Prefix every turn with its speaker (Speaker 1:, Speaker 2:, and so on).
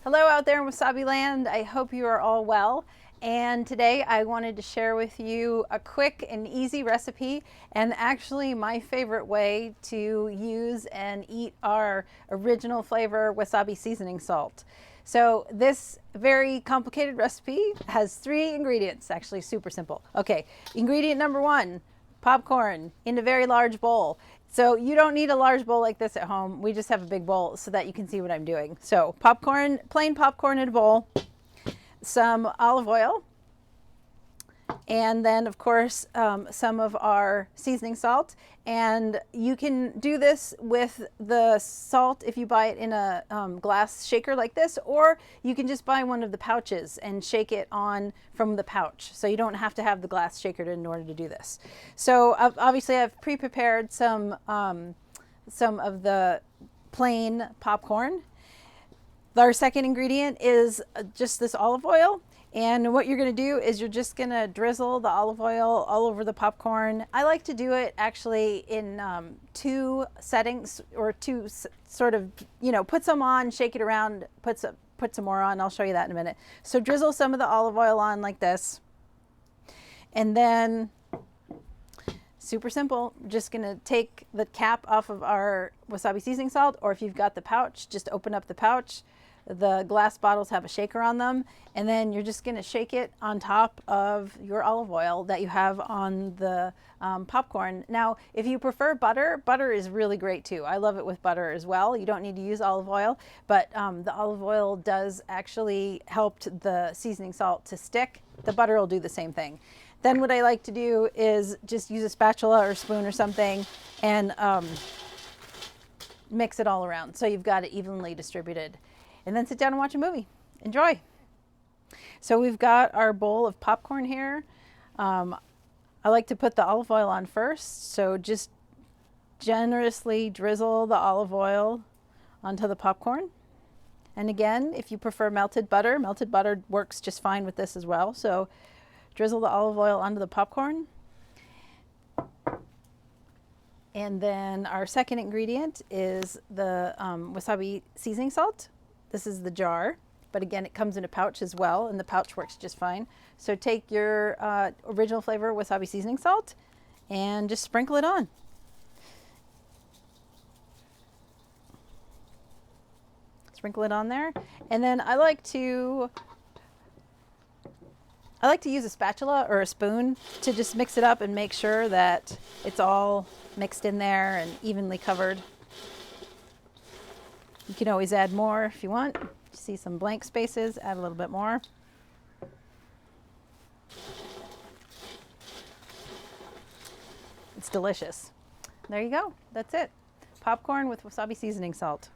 Speaker 1: Hello out there in Wasabi land. I hope you are all well. And today I wanted to share with you a quick and easy recipe, and actually my favorite way to use and eat our original flavor wasabi seasoning salt. So this very complicated recipe has 3 ingredients, actually super simple. Okay, ingredient number 1, popcorn in a very large bowl. So you don't need a large bowl like this at home. We just have a big bowl so that you can see what I'm doing. So popcorn, plain popcorn in a bowl, some olive oil, and then of course some of our seasoning salt. And you can do this with the salt if you buy it in a glass shaker like this, or you can just buy one of the pouches and shake it on from the pouch. So you don't have to have the glass shaker in order to do this. So obviously I've pre-prepared some of the plain popcorn. Our second ingredient is just this olive oil. And what you're going to do is you're just going to drizzle the olive oil all over the popcorn. I like to do it actually in 2 settings, or 2 sort of, put some on, shake it around, put some more on. I'll show you that in a minute. So drizzle some of the olive oil on like this. And then, super simple, just going to take the cap off of our wasabi seasoning salt, or if you've got the pouch, just open up the pouch. The glass bottles have a shaker on them, and then you're just going to shake it on top of your olive oil that you have on the popcorn. Now, if you prefer butter, butter is really great too. I love it with butter as well. You don't need to use olive oil, but the olive oil does actually help the seasoning salt to stick. The butter will do the same thing. Then what I like to do is just use a spatula or spoon or something and mix it all around so you've got it evenly distributed. And then sit down and watch a movie. Enjoy. So we've got our bowl of popcorn here. I like to put the olive oil on first. So just generously drizzle the olive oil onto the popcorn. And again, if you prefer melted butter works just fine with this as well. So drizzle the olive oil onto the popcorn. And then our second ingredient is the wasabi seasoning salt. This is the jar, but again, it comes in a pouch as well, and the pouch works just fine. So take your original flavor wasabi seasoning salt and just sprinkle it on. Sprinkle it on there. And then I like to use a spatula or a spoon to just mix it up and make sure that it's all mixed in there and evenly covered. You can always add more if you want. See some blank spaces, add a little bit more. It's delicious. There you go. That's it. Popcorn with wasabi seasoning salt.